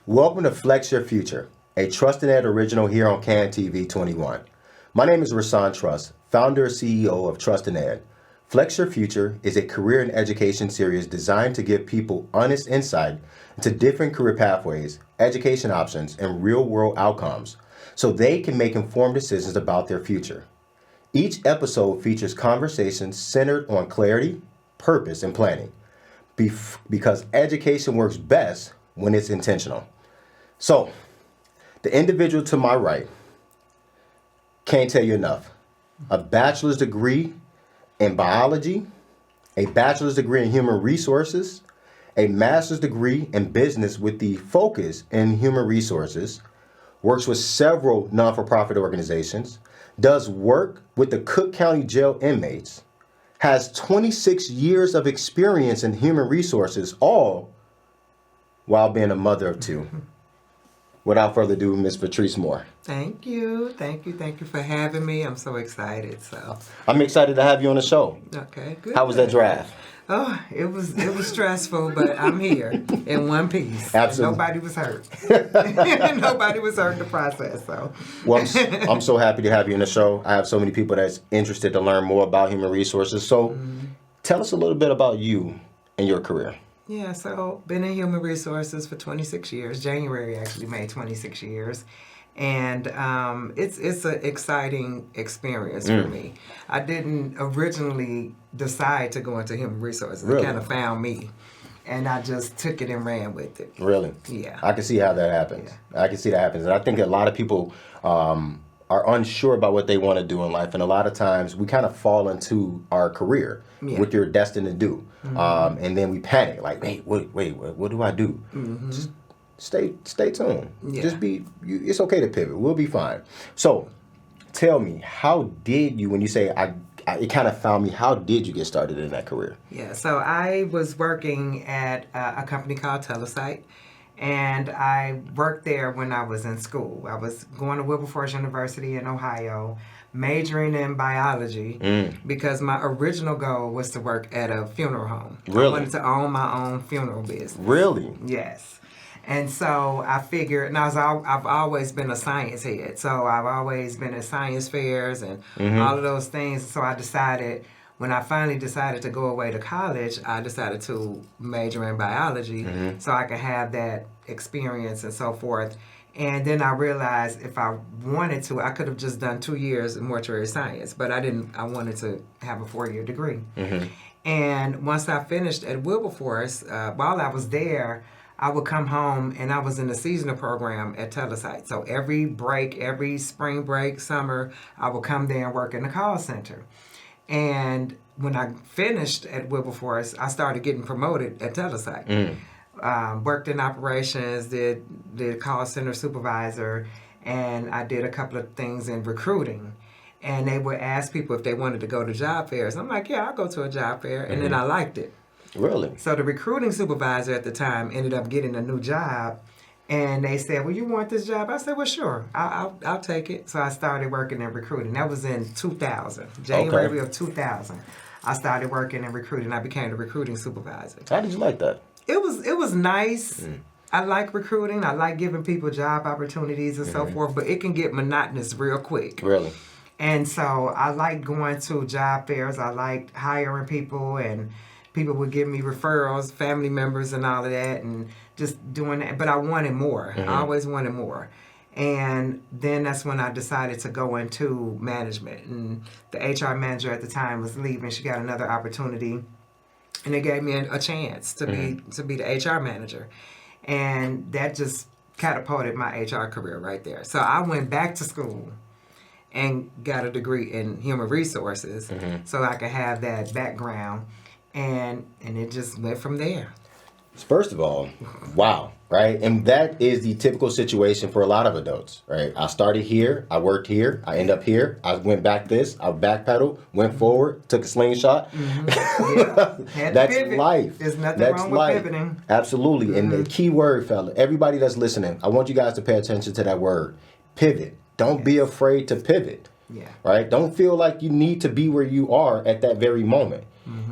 Welcome to Flex Your Future, a TrustInEd original here on CAN TV 21. My name is Rason Truss, founder and CEO of TrustInEd. Flex Your Future is a career and education series designed to give people honest insight into different career pathways, education options, and real-world outcomes so they can make informed decisions about their future. Each episode features conversations centered on clarity, purpose, and planning because education works best when it's intentional. So, the individual to my right, can't tell you enough. A bachelor's degree in biology, a bachelor's degree in human resources, a master's degree in business with the focus in human resources, works with several non-for-profit organizations, does work with the Cook County Jail inmates, has 26 years of experience in human resources, all while being a mother of two. Without further ado, Ms. VaTrice Moore. Thank you for having me. I'm so excited. I'm excited to have you on the show. Okay, good. How was that draft? Oh, it was stressful, but I'm here in one piece. Absolutely. Nobody was hurt. Nobody was hurt in the process. So. Well, I'm so happy to have you on the show. I have so many people that's interested to learn more about human resources. So, tell us a little bit about you and your career. Yeah, so been in human resources for 26 years. January actually made 26 years. And it's an exciting experience for me. I didn't originally decide to go into human resources. Really? It kind of found me. And I just took it and ran with it. Really? Yeah. I can see how that happens. Yeah. I can see that happens. And I think a lot of people are unsure about what they want to do in life. And a lot of times we kind of fall into our career, what you're destined to do. And then we panic, like, wait, what do I do? Just stay tuned. Yeah. Just it's okay to pivot. We'll be fine. So tell me, how did you, when you say it kind of found me, how did you get started in that career? Yeah, so I was working at a company called Telesite. And I worked there when I was in school. I was going to Wilberforce University in Ohio, majoring in biology because my original goal was to work at a funeral home. Really? I wanted to own my own funeral business. Really? Yes. And so I figured, and I've always been a science head, so I've always been at science fairs and all of those things. So I decided, when I finally decided to go away to college, I decided to major in biology so I could have that experience and so forth. And then I realized if I wanted to, I could have just done 2 years in mortuary science, but I didn't. I wanted to have a 4-year degree. And once I finished at Wilberforce, while I was there, I would come home and I was in the seasonal program at Telesite. So every break, every spring break, summer, I would come there and work in the call center. And when I finished at Wilberforce, I started getting promoted at Telesite. Worked in operations, did call center supervisor, and I did a couple of things in recruiting. And they would ask people if they wanted to go to job fairs. I'm like, yeah, I'll go to a job fair. And then I liked it. Really? So the recruiting supervisor at the time ended up getting a new job. And they said, well, you want this job? I said, well, sure, I'll take it. So I started working in recruiting. That was in 2000, January of 2000. I started working in recruiting. I became the recruiting supervisor. How did you like that? It was nice. I like recruiting. I like giving people job opportunities and so forth, but it can get monotonous real quick. Really? And so I like going to job fairs. I liked hiring people, and people would give me referrals, family members and all of that, and just doing that. But I wanted more. I always wanted more. And then that's when I decided to go into management. And the HR manager at the time was leaving. She got another opportunity. And it gave me a chance to be the HR manager. And that just catapulted my HR career right there. So I went back to school and got a degree in human resources so I could have that background. And it just went from there. First of all, wow, right? And that is the typical situation for a lot of adults, right? I started here, I worked here, I end up here, I went back this, I backpedaled, went forward, took a slingshot. Yeah. Had to That's pivot. life. There's nothing That's wrong with life. pivoting. Absolutely. And the key word, fella, everybody that's listening, I want you guys to pay attention to that word, pivot. Don't be afraid to pivot. Yeah. Right? Don't feel like you need to be where you are at that very moment.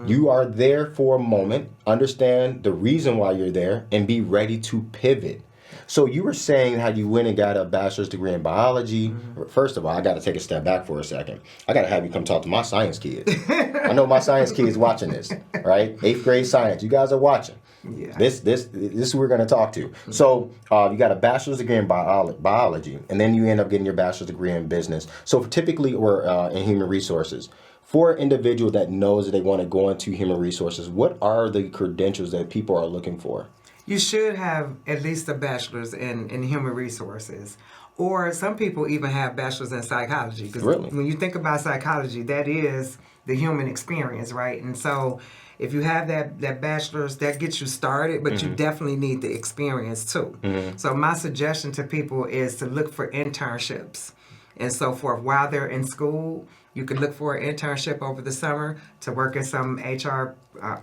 You are there for a moment. Understand the reason why you're there and be ready to pivot. So you were saying how you went and got a bachelor's degree in biology. First of all, I got to take a step back for a second. I got to have you come talk to my science kids. I know my science kids watching this, right? 8th grade science. You guys are watching. Yeah. This is who we're going to talk to. So you got a bachelor's degree in biology, and then you end up getting your bachelor's degree in business. So typically, or in human resources. For an individual that knows that they want to go into human resources, what are the credentials that people are looking for? You should have at least a bachelor's in human resources. Or some people even have bachelor's in psychology. Because Really? when you think about psychology, that is the human experience, right? And so if you have that bachelor's, that gets you started, but you definitely need the experience too. So my suggestion to people is to look for internships and so forth while they're in school. You could look for an internship over the summer to work in some HR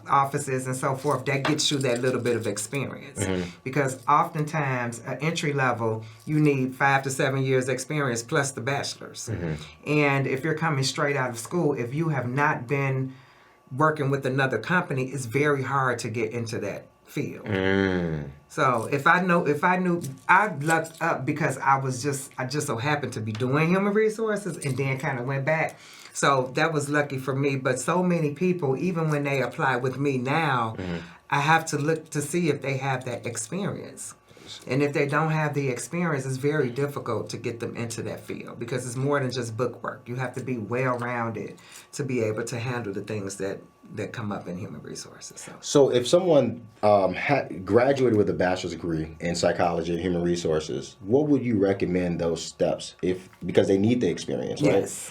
offices and so forth. That gets you that little bit of experience. Because oftentimes, at entry level, you need 5 to 7 years experience plus the bachelor's. And if you're coming straight out of school, if you have not been working with another company, it's very hard to get into that field. So if I knew, I lucked up because I just so happened to be doing human resources and then kind of went back. So that was lucky for me. But so many people, even when they apply with me now, I have to look to see if they have that experience. And if they don't have the experience, it's very difficult to get them into that field because it's more than just book work. You have to be well-rounded to be able to handle the things that come up in human resources. So if someone graduated with a bachelor's degree in psychology and human resources, what would you recommend those steps because they need the experience, right? Yes.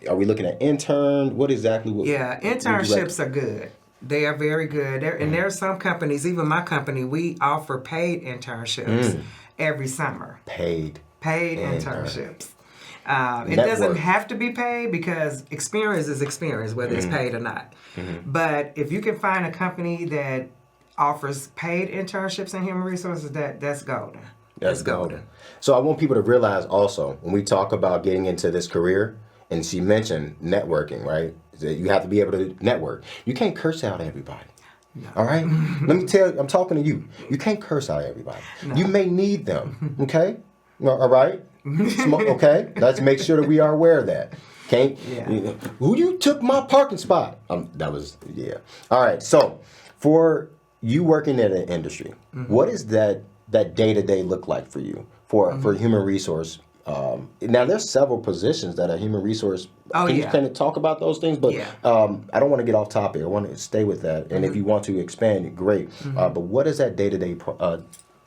Are we looking at intern? What exactly? Yeah, internships are good. They are very good. And there are some companies, even my company, we offer paid internships every summer. Paid internships. It doesn't have to be paid because experience is experience, whether it's paid or not. But if you can find a company that offers paid internships in human resources, that's golden. That's golden. So I want people to realize also, when we talk about getting into this career, and she mentioned networking, right? That you have to be able to network. You can't curse out everybody. No. All right? Let me tell you, I'm talking to you. You can't curse out everybody. No. You may need them. Okay? All right? Okay? Let's make sure that we are aware of that. Okay? Yeah. Who you took my parking spot? That was, yeah. All right. So for you working in an industry, what is that day-to-day look like for you for human resource? Now there's several positions that are human resource. Can you kind of talk about those things? But I don't want to get off topic. I want to stay with that. And if you want to expand, great. But what does that day-to-day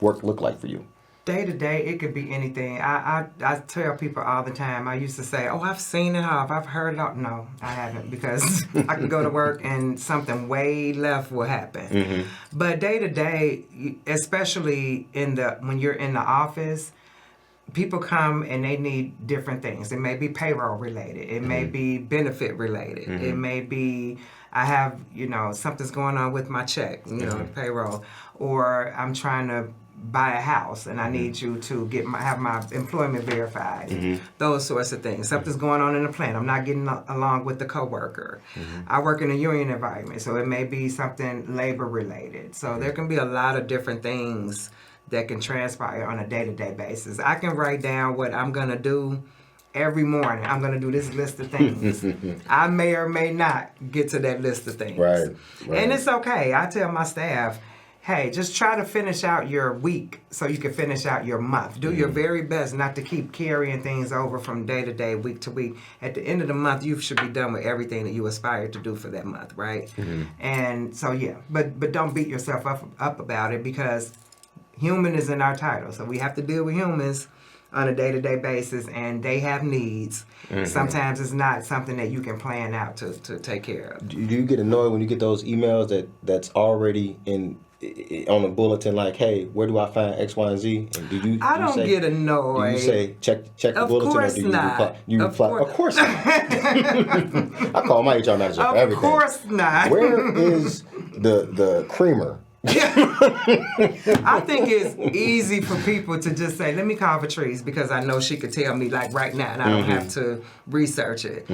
work look like for you? Day-to-day, it could be anything. I tell people all the time, I used to say, oh, I've seen it all. I've heard it all. No, I haven't because I can go to work and something way left will happen. But day-to-day, especially when you're in the office, people come and they need different things. It may be payroll related. It may be benefit related. It may be I have, something's going on with my check, payroll, or I'm trying to buy a house and I need you to have my employment verified. Those sorts of things. Something's going on in the plant. I'm not getting along with the coworker. I work in a union environment, so it may be something labor related. So there can be a lot of different things that can transpire on a day-to-day basis. I can write down what I'm going to do every morning. I'm going to do this list of things. I may or may not get to that list of things. Right. And it's okay. I tell my staff, hey, just try to finish out your week so you can finish out your month. Do your very best not to keep carrying things over from day to day, week to week. At the end of the month, you should be done with everything that you aspire to do for that month, right? And so, but don't beat yourself up about it because human is in our title. So we have to deal with humans on a day-to-day basis, and they have needs. Sometimes it's not something that you can plan out to take care of. Do you get annoyed when you get those emails that's already in on the bulletin like, hey, where do I find X, Y, and Z? And do you? I don't get annoyed. Do you say check the Of bulletin, or course do you not. reply? You Of reply. Of course not. I call my HR manager for everything. Of course not. Where is the creamer? I think it's easy for people to just say, let me call VaTrice because I know she could tell me like right now and I don't have to research it.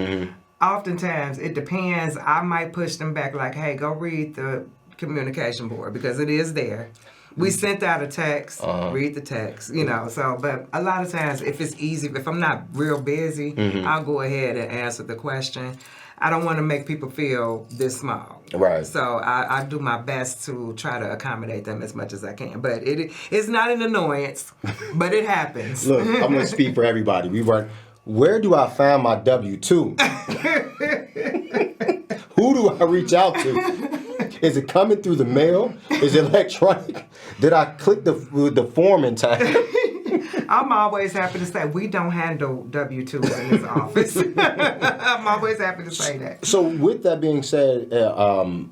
Oftentimes, it depends. I might push them back like, hey, go read the communication board because it is there. We sent out a text, read the text, so, but a lot of times if it's easy, if I'm not real busy, I'll go ahead and answer the question. I don't want to make people feel this small. Right. So I do my best to try to accommodate them as much as I can. But it's not an annoyance, but it happens. Look, I'm going to speak for everybody. Where do I find my W-2? Who do I reach out to? Is it coming through the mail? Is it electronic? Did I click the form in time? I'm always happy to say we don't handle W-2s in this office. I'm always happy to say that. So with that being said,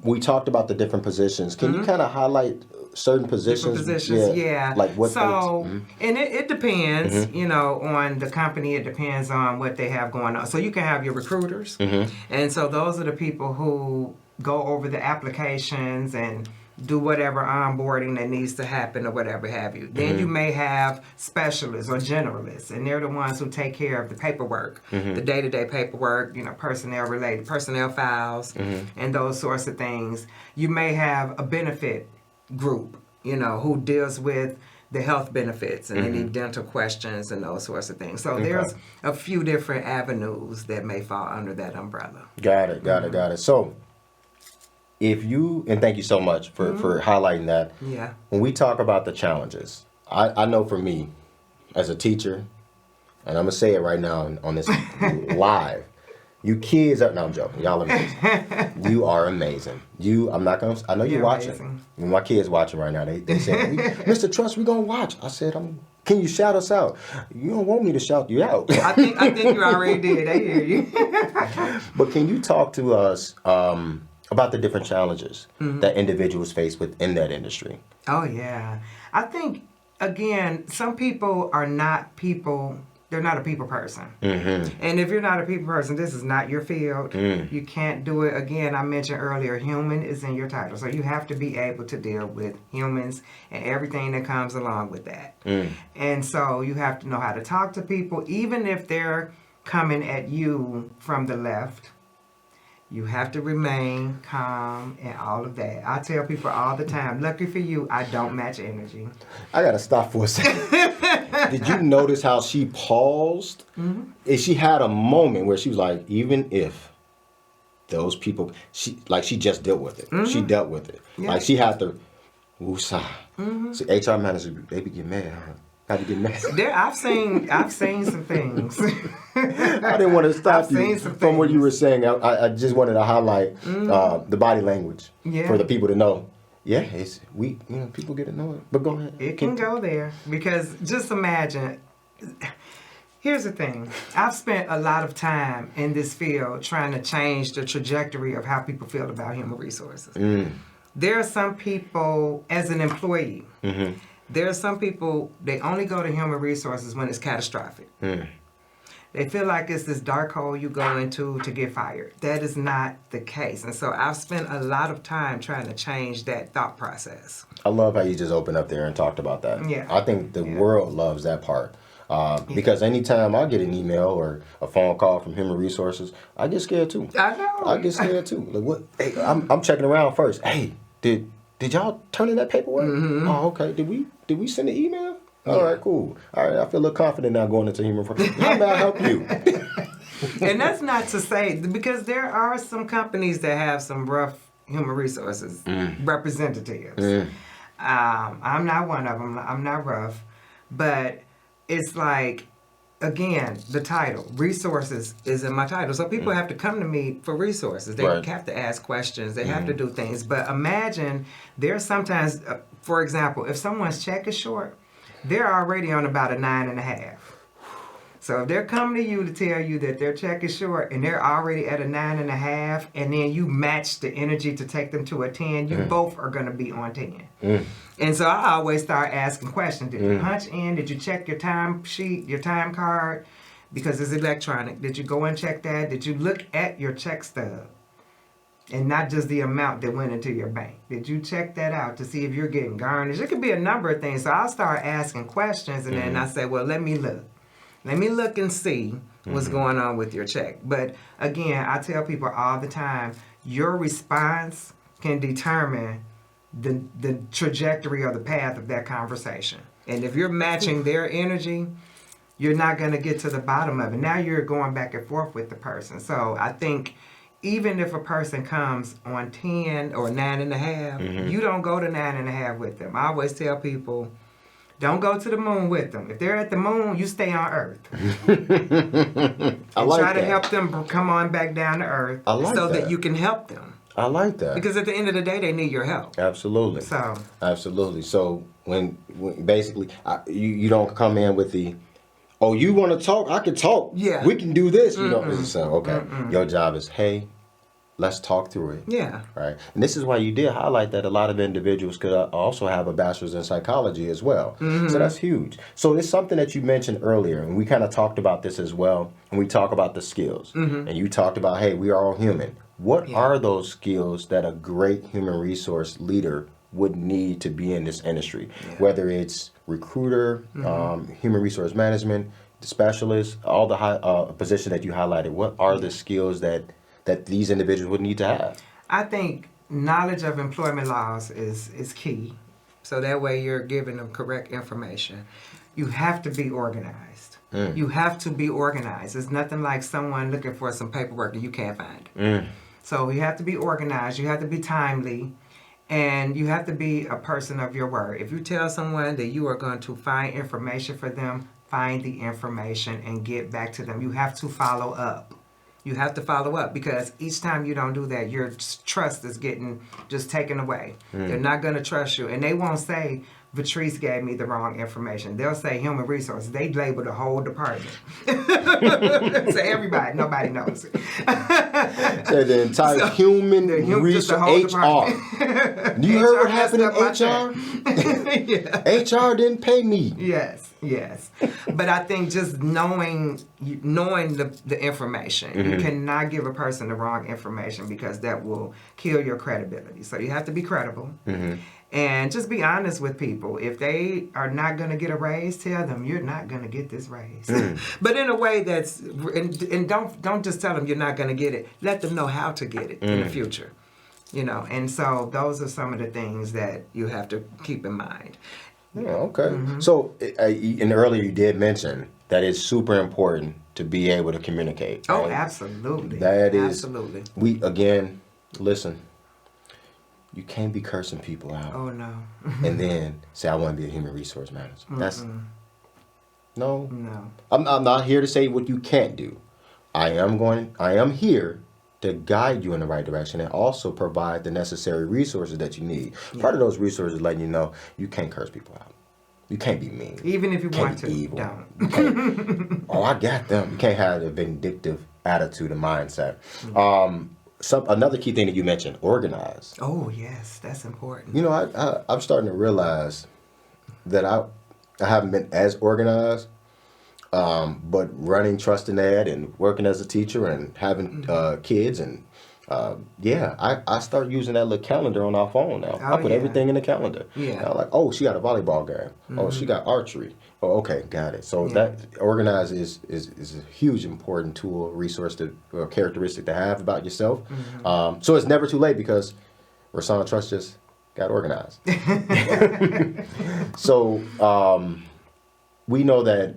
we talked about the different positions. Can you kind of highlight certain positions? Different positions, yeah. Like what? So, and it depends, on the company. It depends on what they have going on. So you can have your recruiters. And so those are the people who go over the applications and do whatever onboarding that needs to happen or whatever have you. Then you may have specialists or generalists, and they're the ones who take care of the paperwork, the day-to-day paperwork, personnel-related, personnel files, and those sorts of things. You may have a benefit group, who deals with the health benefits and any dental questions and those sorts of things. So there's a few different avenues that may fall under that umbrella. Got it. So and thank you so much for highlighting that. Yeah. When we talk about the challenges, I know for me, as a teacher, and I'm going to say it right now on this live, you kids no, I'm joking. Y'all amazing. You are amazing. I know you're watching. Amazing. My kids watching right now. They said, Mr. Truss, we're going to watch. I said, can you shout us out? You don't want me to shout you out. I think you already did. I hear you. But can you talk to us about the different challenges that individuals face within that industry? Oh, yeah. I think, again, some people are not people. They're not a people person. And if you're not a people person, this is not your field. You can't do it. Again, I mentioned earlier, human is in your title. So you have to be able to deal with humans and everything that comes along with that. And so you have to know how to talk to people, even if they're coming at you from the left. You have to remain calm and all of that. I tell people all the time, lucky for you, I don't match energy. I got to stop for a second. Did you notice how she paused? And she had a moment where she was like, even if those people, she just dealt with it. She dealt with it. Yeah. Like she had to, woosah. See, HR managers, they be getting mad, huh? I've seen some things. I didn't want to stop you from what you were saying. I just wanted to highlight the body language for the people to know. Yeah, people get annoyed. But go ahead. It can go there because just imagine. Here's the thing. I've spent a lot of time in this field trying to change the trajectory of how people feel about human resources. There are some people, as an employee, there are some people, they only go to human resources when it's catastrophic. They feel like it's this dark hole you go into to get fired. That is not the case. And so I've spent a lot of time trying to change that thought process. I love how you just opened up there and talked about that. Yeah. I think the world loves that part. Because anytime I get an email or a phone call from human resources, I get scared too. I know. I get scared too. Like, what? Hey, I'm checking around first. Hey, did y'all turn in that paperwork? Oh, okay. Did we send an email? All right, cool. All right, I feel a little confident now going into human resources. How may I help you? And that's not to say, because there are some companies that have some rough human resources representatives. I'm not one of them. I'm not rough. But it's like, again, the title, resources, is in my title. So people have to come to me for resources. They have to ask questions. They have to do things. But imagine there's sometimes, for example, if someone's check is short, they're already on about a 9.5. So if they're coming to you to tell you that their check is short and they're already at a 9.5, and then you match the energy to take them to a 10, you both are going to be on 10. And so I always start asking questions. Did you punch in? Did you check your time sheet, your time card? Because it's electronic. Did you go and check that? Did you look at your check stub? And not just the amount that went into your bank. Did you check that out to see if you're getting garnished? It could be a number of things. So I'll start asking questions, and then I say, well, let me look. Let me look and see what's going on with your check. But again, I tell people all the time, your response can determine the trajectory or the path of that conversation. And if you're matching their energy, you're not going to get to the bottom of it. Now you're going back and forth with the person. So I think even if a person comes on 10 or 9.5, you don't go to 9.5 with them. I always tell people, don't go to the moon with them. If they're at the moon, you stay on Earth. I like try to that. help them come on back down to Earth so that you can help them. I like that. Because at the end of the day, they need your help. Absolutely. So absolutely. So when basically you don't come in with the, oh, you want to talk? I can talk. Yeah. We can do this. You know. So okay. Your job is, hey, let's talk through it. Yeah. Right. And this is why you did highlight that a lot of individuals could also have a bachelor's in psychology as well. So that's huge. So it's something that you mentioned earlier, and we kind of talked about this as well. And we talk about the skills. And you talked about, hey, we are all human. What are those skills that a great human resource leader would need to be in this industry? Whether it's recruiter, human resource management, specialist, all the high positions that you highlighted. What are the skills that these individuals would need to have? I think knowledge of employment laws is key. So that way you're giving them correct information. You have to be organized. You have to be organized. It's nothing like someone looking for some paperwork that you can't find. So you have to be organized. You have to be timely. And you have to be a person of your word. If you tell someone that you are going to find information for them, find the information and get back to them. You have to follow up. You have to follow up, because each time you don't do that, your trust is getting just taken away. They're not going to trust you. And they won't say, VaTrice gave me the wrong information. They'll say human resources. They label the whole department. Say everybody. Nobody knows it. So the entire human resource, HR. You heard what happened in HR? HR didn't pay me. Yes. But I think just knowing the information, you cannot give a person the wrong information, because that will kill your credibility. So you have to be credible. And just be honest with people. If they are not going to get a raise, tell them you're not going to get this raise. But in a way that's, and don't just tell them you're not going to get it. Let them know how to get it in the future. You know, and so those are some of the things that you have to keep in mind. Yeah, okay. So, and earlier you did mention that it's super important to be able to communicate. Right? Oh, absolutely. That is, absolutely. Listen, you can't be cursing people out. Oh, no. And then say, I want to be a human resource manager. That's, no. I'm not here to say what you can't do. I am here to guide you in the right direction and also provide the necessary resources that you need. Part of those resources is letting you know you can't curse people out. You can't be mean. Even if you want to, evil. Don't. Oh, I got them. You can't have a vindictive attitude and mindset. Another key thing that you mentioned, organize. Oh, yes, that's important. You know, I'm starting to realize that I haven't been as organized. But running TrustInEd and working as a teacher and having kids and I start using that little calendar on our phone now. I put everything in the calendar. I'm like, oh, she got a volleyball game. Oh, she got archery. Oh, okay, got it. So that organize is a huge important tool, resource, or characteristic to have about yourself. So it's never too late, because Rason Truss just got organized. So we know that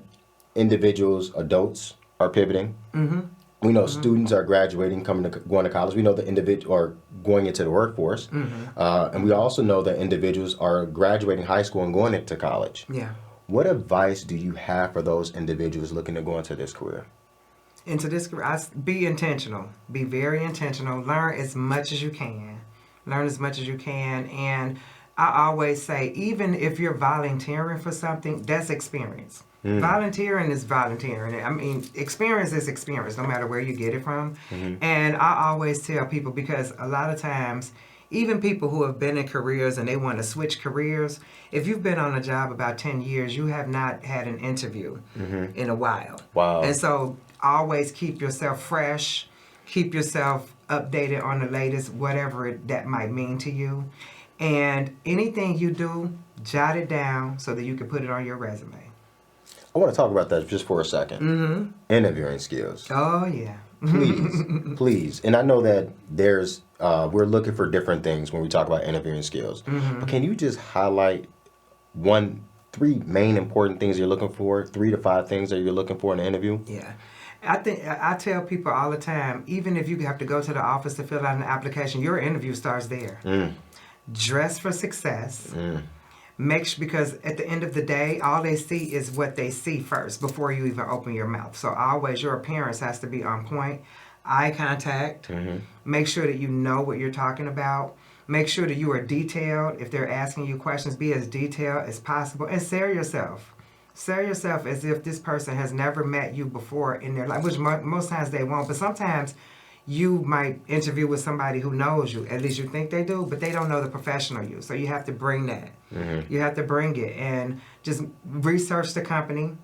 individuals, adults are pivoting. We know students are graduating, going to college. We know the individual are going into the workforce, and we also know that individuals are graduating high school and going into college. What advice do you have for those individuals looking to go into this career? Be intentional. Be very intentional. Learn as much as you can. And I always say, even if you're volunteering for something, that's experience. Volunteering is volunteering. I mean, experience is experience, no matter where you get it from. And I always tell people, because a lot of times, even people who have been in careers and they want to switch careers, if you've been on a job about 10 years, you have not had an interview in a while. Wow. And so always keep yourself fresh, keep yourself updated on the latest, whatever that might mean to you. And anything you do, jot it down so that you can put it on your resume. I want to talk about that just for a second. Interviewing skills. Oh, yeah. Please. And I know that there's, we're looking for different things when we talk about interviewing skills. But can you just highlight three main important things you're looking for, 3 to 5 things that you're looking for in an interview? Yeah. I tell people all the time, even if you have to go to the office to fill out an application, your interview starts there. Dress for success. Because at the end of the day, all they see is what they see first before you even open your mouth. So always your appearance has to be on point. Eye contact. Make sure that you know what you're talking about. Make sure that you are detailed. If they're asking you questions, be as detailed as possible. And sell yourself. Sell yourself as if this person has never met you before in their life, which most times they won't. But sometimes you might interview with somebody who knows you. At least you think they do, but they don't know the professional you. So you have to bring that. You have to bring it and just research the company.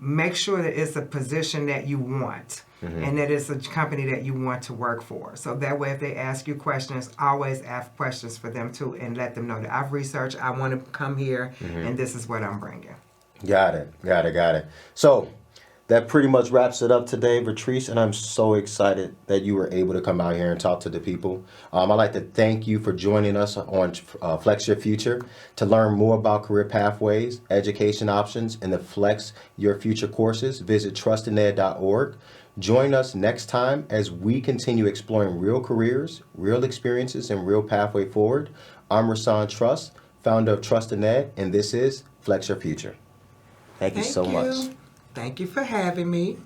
Make sure that it's a position that you want and that it's a company that you want to work for. So that way, if they ask you questions, always ask questions for them too and let them know that I've researched, I want to come here, and this is what I'm bringing. Got it. So that pretty much wraps it up today, VaTrice, and I'm so excited that you were able to come out here and talk to the people. I'd like to thank you for joining us on Flex Your Future. To learn more about career pathways, education options, and the Flex Your Future courses, visit TrustInEd.org. Join us next time as we continue exploring real careers, real experiences, and real pathway forward. I'm Rason Truss, founder of TrustInEd, and this is Flex Your Future. Thank you so much. Thank you for having me.